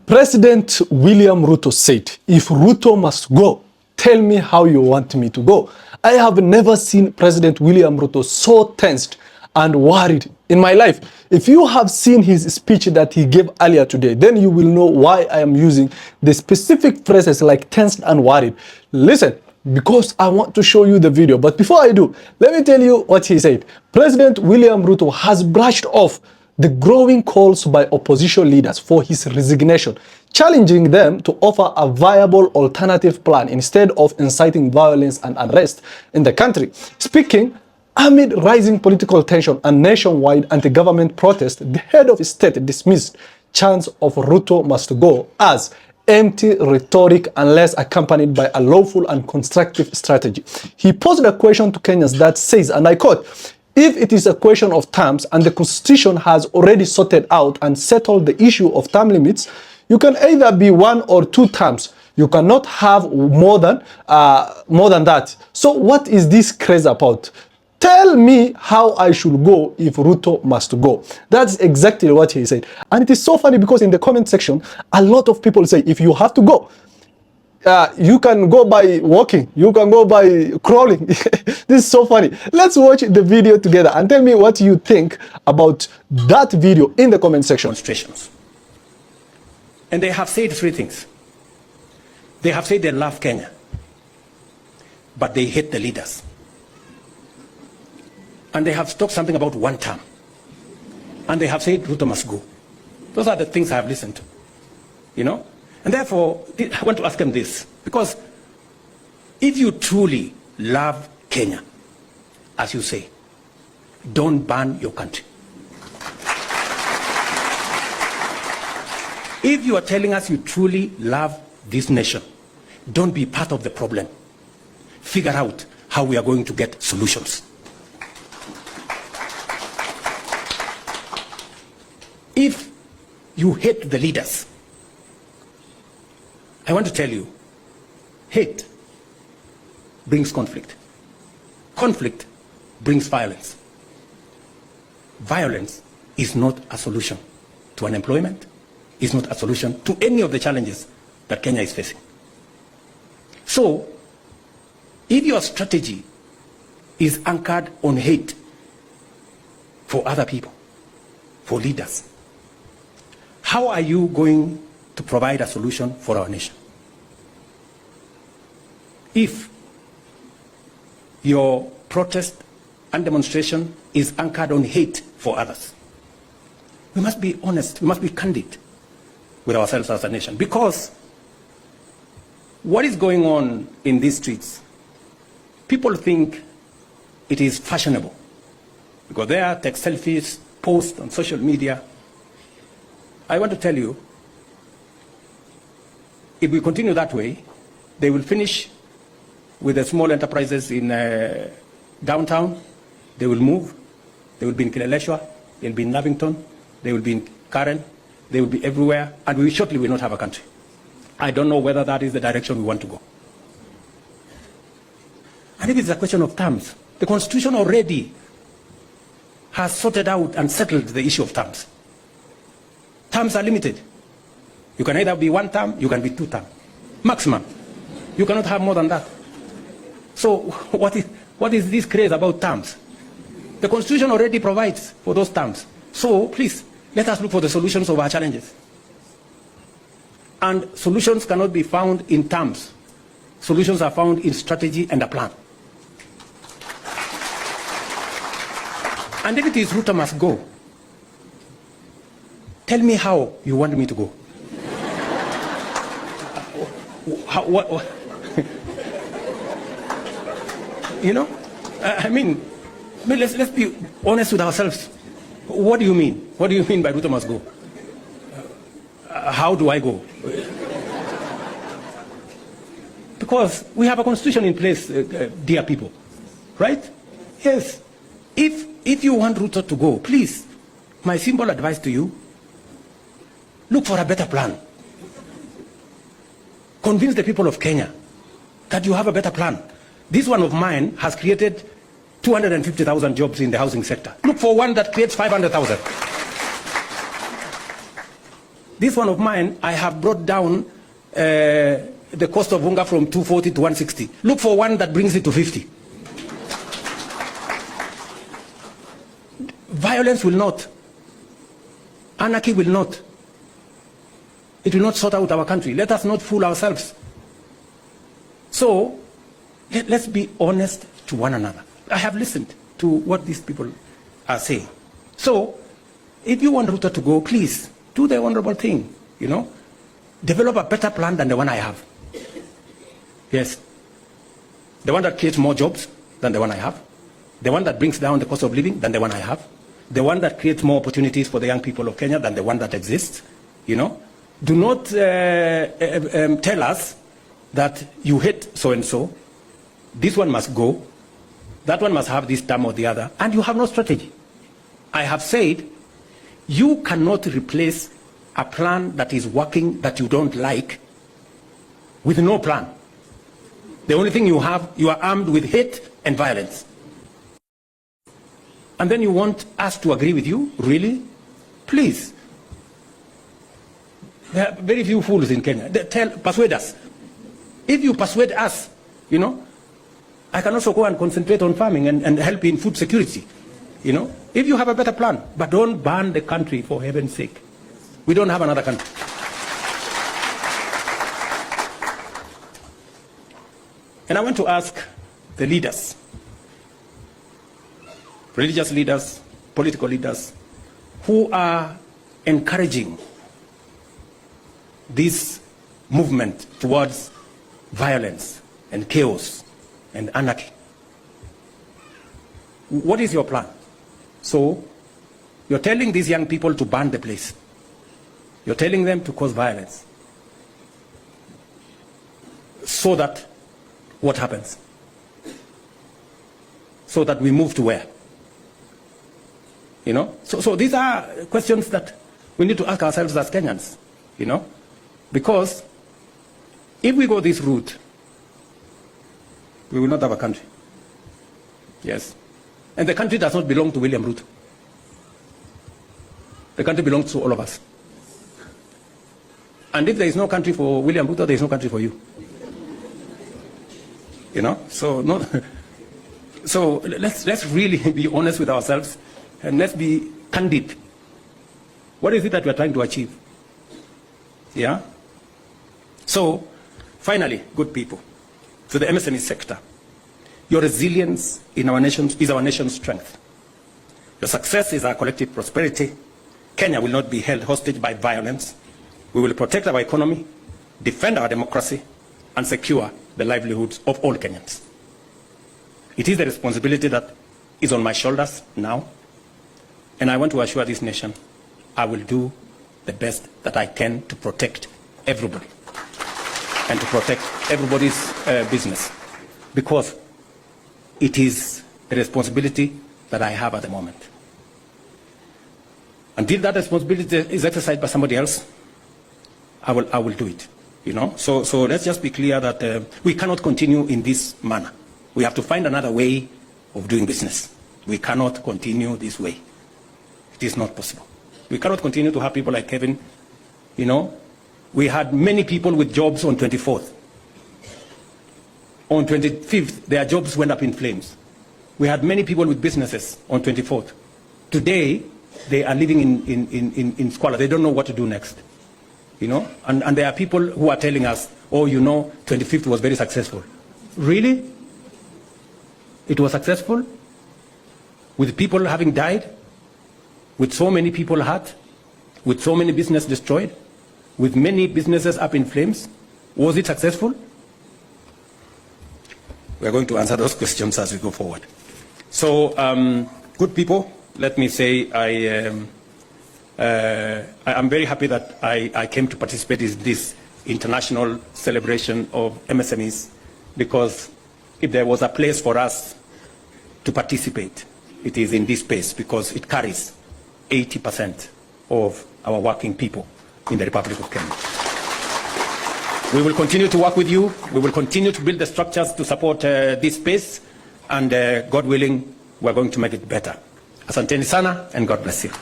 President William Ruto said, if Ruto must go, tell me how you want me to go. I have never seen President William Ruto so tensed and worried in my life. If you have seen his speech that he gave earlier today, then you will know why I am using the specific phrases like tensed and worried. Listen, because I want to show you the video. But before I do, let me tell you what he said. President William Ruto has brushed off the growing calls by opposition leaders for his resignation, challenging them to offer a viable alternative plan instead of inciting violence and unrest in the country. Speaking amid rising political tension and nationwide anti-government protest, the head of state dismissed chants of Ruto must go as empty rhetoric unless accompanied by a lawful and constructive strategy. He posed a question to Kenyans that says, and I quote, if it is a question of terms and the Constitution has already sorted out and settled the issue of term limits, you can either be 1 or 2 terms. You cannot have more than that. So what is this craze about? Tell me how I should go if Ruto must go. That's exactly what he said. And it is so funny because in the comment section, a lot of people say, if you have to go, you can go by walking, you can go by crawling. This is so funny. Let's watch the video together and tell me what you think about that video in the comment section. Demonstrations. And they have said 3 things. They have said they love Kenya, but they hate the leaders. And they have talked something about 1 term. And they have said Ruto must go. Those are the things I have listened to. You know? And therefore, I want to ask them this, because if you truly love Kenya, as you say, don't ban your country. If you are telling us you truly love this nation, don't be part of the problem. Figure out how we are going to get solutions. If you hate the leaders, I want to tell you, hate brings conflict. Conflict brings violence. Violence is not a solution to unemployment, is not a solution to any of the challenges that Kenya is facing. So, if your strategy is anchored on hate for other people, for leaders, how are you going to provide a solution for our nation? If your protest and demonstration is anchored on hate for others, we must be honest, we must be candid with ourselves as a nation, because what is going on in these streets, people think it is fashionable, because they take selfies, post on social media. I want to tell you, if we continue that way, they will finish with the small enterprises in downtown. They will move. They will be in Kileleshwa. They will be in Lavington. They will be in Karen. They will be everywhere. And we shortly will not have a country. I don't know whether that is the direction we want to go. And if it's a question of terms, the Constitution already has sorted out and settled the issue of terms. Terms are limited. You can either be 1 term, you can be 2 term. Maximum. You cannot have more than that. So what is this craze about terms? The Constitution already provides for those terms. So please, let us look for the solutions of our challenges. And solutions cannot be found in terms. Solutions are found in strategy and a plan. And if it is Ruto must go, tell me how you want me to go. What? You know, I mean, let's be honest with ourselves. What do you mean? What do you mean by Ruto must go? How do I go? Because we have a constitution in place, dear people, right? Yes. If you want Ruto to go, please, my simple advice to you, look for a better plan. Convince the people of Kenya that you have a better plan. This one of mine has created 250,000 jobs in the housing sector. Look for one that creates 500,000. This one of mine, I have brought down the cost of unga from 240 to 160. Look for one that brings it to 50. Violence will not. Anarchy will not. It will not sort out our country. Let us not fool ourselves. So, let's be honest to one another. I have listened to what these people are saying. So, if you want Ruto to go, please, do the honorable thing, you know. Develop a better plan than the one I have. Yes. The one that creates more jobs than the one I have. The one that brings down the cost of living than the one I have. The one that creates more opportunities for the young people of Kenya than the one that exists, you know. Do not tell us that you hate so-and-so. This one must go. That one must have this term or the other. And you have no strategy. I have said, you cannot replace a plan that is working that you don't like with no plan. The only thing you have, you are armed with hate and violence. And then you want us to agree with you? Really? Please. There are very few fools in Kenya. Persuade us. If you persuade us, you know, I can also go and concentrate on farming and help in food security. You know, if you have a better plan, but don't ban the country for heaven's sake. We don't have another country. And I want to ask the leaders, religious leaders, political leaders, who are encouraging this movement towards violence and chaos and anarchy. What is your plan? So, you're telling these young people to burn the place. You're telling them to cause violence. So that, what happens? So that we move to where? You know? So these are questions that we need to ask ourselves as Kenyans, you know? Because if we go this route, we will not have a country. Yes. And the country does not belong to William Ruto. The country belongs to all of us. And if there is no country for William Ruto, there is no country for you. You know? So let's really be honest with ourselves and let's be candid. What is it that we are trying to achieve? Yeah? So, finally, good people, to the MSME sector, your resilience in our nation is our nation's strength. Your success is our collective prosperity. Kenya will not be held hostage by violence. We will protect our economy, defend our democracy, and secure the livelihoods of all Kenyans. It is the responsibility that is on my shoulders now, and I want to assure this nation I will do the best that I can to protect everybody and to protect everybody's business, because it is a responsibility that I have at the moment. Until that responsibility is exercised by somebody else, I will do it. You know, so let's just be clear that we cannot continue in this manner. We have to find another way of doing business. We cannot continue this way. It is not possible. We cannot continue to have people like Kevin. You know, we had many people with jobs on 24th. On 25th, their jobs went up in flames. We had many people with businesses on 24th. Today, they are living in squalor. They don't know what to do next. You know, and there are people who are telling us, oh, you know, 25th was very successful. Really? It was successful? With people having died? With so many people hurt? With so many businesses destroyed? With many businesses up in flames? Was it successful? We are going to answer those questions as we go forward. So, good people, let me say I'm very happy that I came to participate in this international celebration of MSMEs, because if there was a place for us to participate, it is in this space, because it carries 80% of our working people in the Republic of Kenya. We will continue to work with you. We will continue to build the structures to support this space, and God willing, we're going to make it better. Asanteni sana, and God bless you.